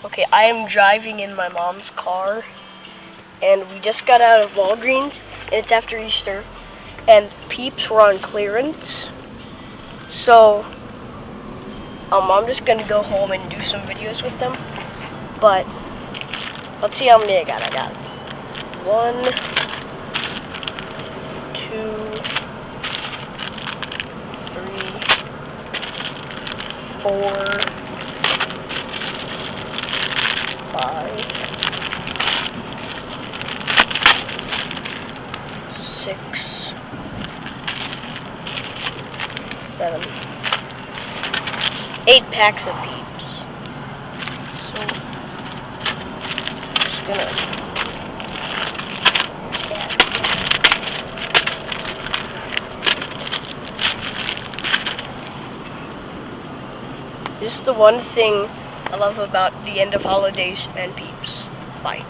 Okay, I am driving in my mom's car, and we just got out of Walgreens, and it's after Easter, and Peeps were on clearance, so I'm just gonna go home and do some videos with them, but let's see how many I got. I got 1, 2, 3, 4, 5, 6, 7, 8 packs of Peeps. So, I'm just gonna. This is the one thing I love about the end of holidays and Peeps. Bye.